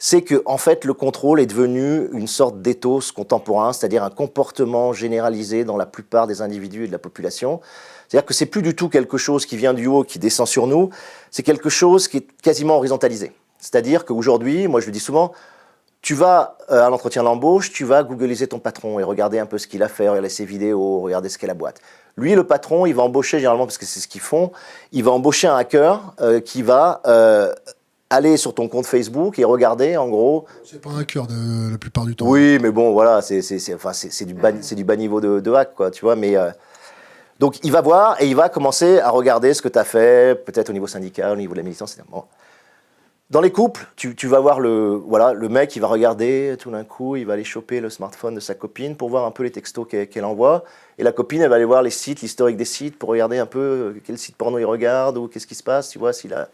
c'est que en fait, le contrôle est devenu une sorte d'éthos contemporain, c'est-à-dire un comportement généralisé dans la plupart des individus et de la population. C'est-à-dire que c'est plus du tout quelque chose qui vient du haut, qui descend sur nous, c'est quelque chose qui est quasiment horizontalisé. C'est-à-dire qu'aujourd'hui, moi je le dis souvent, tu vas à l'entretien d'embauche, tu vas googliser ton patron et regarder un peu ce qu'il a fait, regarder ses vidéos, regarder ce qu'est la boîte. Lui, le patron, il va embaucher généralement, parce que c'est ce qu'ils font, il va embaucher un hacker qui va aller sur ton compte Facebook et regarder, en gros... C'est pas un hacker la plupart du temps. Oui, mais bon, voilà, c'est du bas niveau de hack, quoi, tu vois, mais... donc, il va voir et il va commencer à regarder ce que tu as fait, peut-être au niveau syndical, au niveau de la militance, etc. Bon. Dans les couples, tu vas voir le mec, il va regarder, tout d'un coup, il va aller choper le smartphone de sa copine pour voir un peu les textos qu'elle envoie. Et la copine, elle va aller voir les sites, l'historique des sites, pour regarder un peu quel site porno il regarde ou qu'est-ce qui se passe, tu vois, s'il a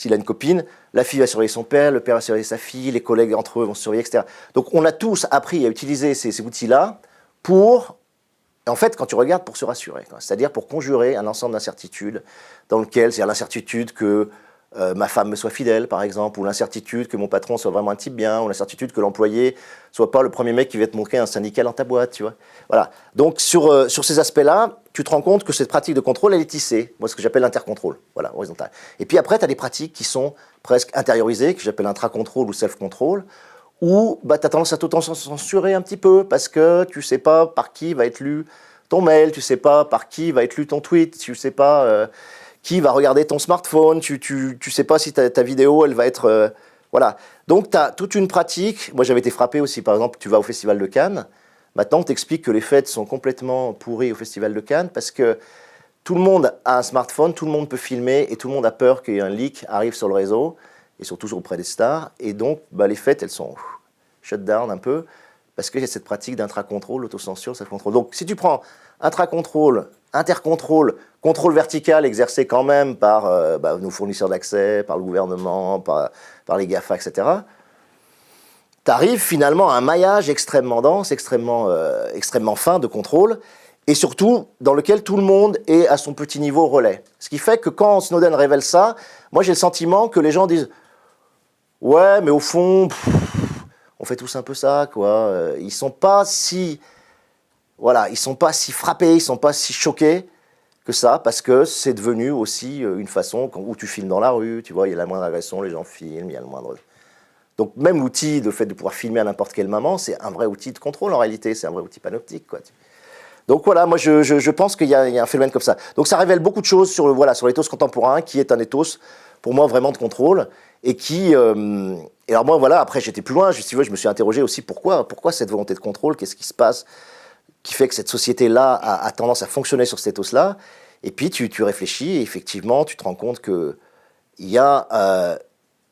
une copine. La fille va surveiller son père, le père va surveiller sa fille, les collègues entre eux vont se surveiller, etc. Donc on a tous appris à utiliser ces outils-là pour, en fait, quand tu regardes, pour se rassurer. C'est-à-dire pour conjurer un ensemble d'incertitudes dans lequel, c'est-à-dire l'incertitude que ma femme me soit fidèle, par exemple, ou l'incertitude que mon patron soit vraiment un type bien, ou l'incertitude que l'employé soit pas le premier mec qui va te montrer un syndical dans ta boîte, tu vois. Voilà. Donc, sur ces aspects-là, tu te rends compte que cette pratique de contrôle, elle est tissée. Moi, ce que j'appelle l'intercontrôle, voilà, horizontal. Et puis après, tu as des pratiques qui sont presque intériorisées, que j'appelle intracontrôle ou self-control, où bah, tu as tendance à t'auto-censurer un petit peu, parce que tu sais pas par qui va être lu ton mail, tu sais pas par qui va être lu ton tweet, tu sais pas... qui va regarder ton smartphone, tu sais pas si ta vidéo, elle va être... voilà. Donc, tu as toute une pratique. Moi, j'avais été frappé aussi, par exemple, tu vas au Festival de Cannes. Maintenant, on t'explique que les fêtes sont complètement pourries au Festival de Cannes parce que tout le monde a un smartphone, tout le monde peut filmer et tout le monde a peur qu'il y ait un leak arrive sur le réseau et surtout auprès des stars. Et donc, bah, les fêtes, elles sont shut down un peu parce qu'il y a cette pratique d'intracontrôle, l'autocensure, self-contrôle. Donc, si tu prends intracontrôle, intercontrôle, contrôle vertical exercé quand même par nos fournisseurs d'accès, par le gouvernement, par les GAFA, etc., tu arrives finalement à un maillage extrêmement dense, extrêmement fin de contrôle, et surtout dans lequel tout le monde est à son petit niveau relais. Ce qui fait que quand Snowden révèle ça, moi j'ai le sentiment que les gens disent « Ouais, mais au fond, on fait tous un peu ça, quoi. » Ils sont pas si... Voilà, ils sont pas si frappés, ils sont pas si choqués que ça, parce que c'est devenu aussi une façon où tu filmes dans la rue, tu vois, il y a la moindre agression, les gens filment, il y a le moindre... Donc même l'outil, le fait de pouvoir filmer à n'importe quel moment, c'est un vrai outil de contrôle en réalité, c'est un vrai outil panoptique, quoi. Donc voilà, moi je pense qu'il y a un phénomène comme ça. Donc ça révèle beaucoup de choses sur l'éthos contemporain, qui est un éthos, pour moi, vraiment de contrôle, et qui... et alors moi, voilà, après j'étais plus loin, je me suis interrogé aussi pourquoi cette volonté de contrôle, qu'est-ce qui se passe qui fait que cette société-là a tendance à fonctionner sur cet ethos-là. Et puis tu réfléchis et effectivement, tu te rends compte qu'il y a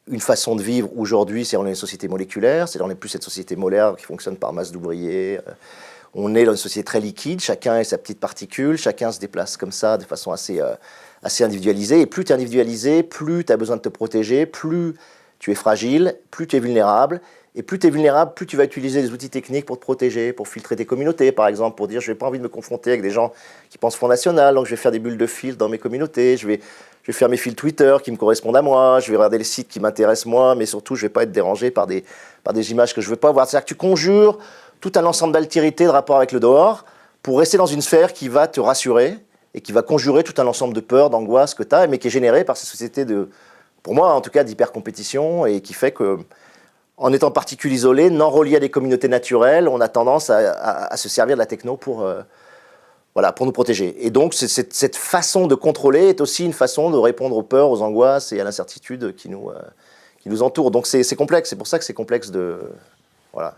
une façon de vivre aujourd'hui, c'est on est une société moléculaire, c'est on n'est plus cette société molaire qui fonctionne par masse d'ouvriers. On est dans une société très liquide, chacun a sa petite particule, chacun se déplace comme ça de façon assez individualisée. Et plus tu es individualisé, plus tu as besoin de te protéger, plus tu es fragile, plus tu es vulnérable. Et plus tu es vulnérable, plus tu vas utiliser des outils techniques pour te protéger, pour filtrer tes communautés, par exemple, pour dire je n'ai pas envie de me confronter avec des gens qui pensent Front National, donc je vais faire des bulles de filtre dans mes communautés, je vais faire mes fils Twitter qui me correspondent à moi, je vais regarder les sites qui m'intéressent moi, mais surtout je ne vais pas être dérangé par des images que je ne veux pas voir. C'est-à-dire que tu conjures tout un ensemble d'altérités de rapport avec le dehors pour rester dans une sphère qui va te rassurer et qui va conjurer tout un ensemble de peurs, d'angoisses que tu as, mais qui est générée par ces sociétés pour moi en tout cas, d'hyper-compétition et qui fait que en étant particules isolées, non reliées à des communautés naturelles, on a tendance à se servir de la techno pour nous protéger. Et donc, cette façon de contrôler est aussi une façon de répondre aux peurs, aux angoisses et à l'incertitude qui nous entourent. Donc, c'est complexe. C'est pour ça que c'est complexe de... Voilà.